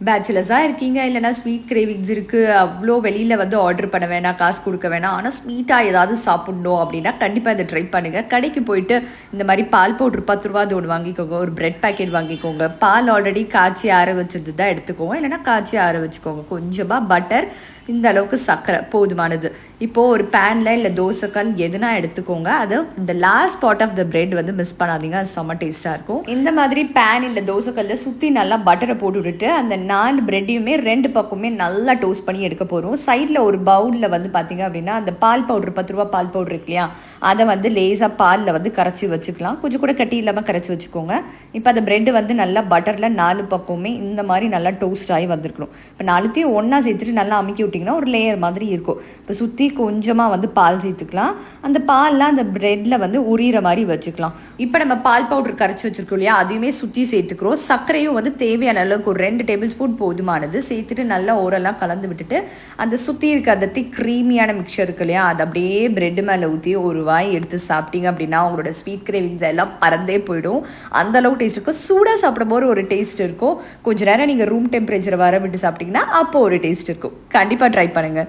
பேச்சுலர்ஸாக இருக்கீங்க, இல்லைனா sweet cravings இருக்குது, அவ்வளோ வெளியில் வந்து ஆர்டர் பண்ண வேணாம், காசு கொடுக்க வேணாம், ஆனால் ஸ்வீட்டாக ஏதாவது சாப்பிட்ணும் அப்படின்னா கண்டிப்பாக இதை ட்ரை பண்ணுங்கள். கடைக்கு போயிட்டு இந்த மாதிரி பால் பவுட்ரு 10 ரூபா ஒன்று வாங்கிக்கோங்க, ஒரு பிரெட் பேக்கெட் வாங்கிக்கோங்க, பால் ஆல்ரெடி காய்ச்சி ஆற வச்சது தான் எடுத்துக்கோங்க, இல்லைனா காய்ச்சி ஆற வச்சுக்கோங்க, கொஞ்சமாக பட்டர், இந்த அளவுக்கு சர்க்கரை போதுமானது. இப்போது ஒரு பேனில் இல்லை தோசைக்கல் எதுனா எடுத்துக்கோங்க. அது இந்த last part of the bread வந்து மிஸ் பண்ணாதீங்க, அது செம்ம டேஸ்ட்டாக இருக்கும். இந்த மாதிரி பேன் இல்லை தோசைக்கல்லில் சுற்றி நல்லா பட்டரை போட்டு விட்டுட்டு அந்த 4 பிரெட்டையுமே 2 பக்கமே நல்லா டோஸ்ட் பண்ணி எடுக்க போகிறோம். சைடில் ஒரு பவுலில் வந்து பார்த்திங்க அப்படின்னா அந்த பால் பவுட்ரு 10 ரூபா பால் பவுட்ரு இருக்கு இல்லையா, அதை வந்து லேசாக பாலில் வந்து கரைச்சி வச்சுக்கலாம், கொஞ்சம் கூட கட்டி இல்லாமல் கரைச்சி வச்சுக்கோங்க. இப்போ அந்த பிரெட்டு வந்து நல்லா பட்டரில் 4 பக்கமே இந்த மாதிரி நல்லா டோஸ்ட் ஆகி வந்திருக்கணும். இப்போ 4த்தையும் ஒன்றா சேர்த்துட்டு நல்லா அமுக்கி விட்டிங்கன்னா ஒரு லேயர் மாதிரி இருக்கும். இப்போ சுற்றி கொஞ்சமாக வந்து பால் சேர்த்துக்கலாம், அந்த பாலில் அந்த பிரெட்டில் வந்து உரிகிற மாதிரி வச்சுக்கலாம். இப்போ நம்ம பால் பவுடர் கரைச்சி வச்சுருக்கோம் இல்லையா, அதையுமே சுற்றி சேர்த்துக்கிறோம். சர்க்கரையும் வந்து தேவையான அளவுக்கு ஒரு 2 டேபிள் ஸ்பூன் போதுமானது சேர்த்துட்டு நல்லா ஓரெல்லாம் கலந்து விட்டுட்டு அந்த சுற்றி இருக்க அந்த திக் க்ரீமியான மிக்சர் இருக்கு இல்லையா, அது அப்படியே பிரெட் மேலே ஊற்றி ஒரு வாய் எடுத்து சாப்பிட்டீங்க அப்படின்னா உங்களோட ஸ்வீட் கிரேவிங்ஸ் எல்லாம் பறந்தே போயிடும். அந்தளவுக்கு டேஸ்ட் இருக்கும். சூடாக சாப்பிடும் போது ஒரு டேஸ்ட் இருக்கும், கொஞ்சம் நேரம் நீங்கள் ரூம் டெம்பரேச்சரை வர விட்டு சாப்பிட்டீங்கன்னா அப்போ ஒரு டேஸ்ட் இருக்கும். கண்டிப்பாக ட்ரை பண்ணுங்கள்.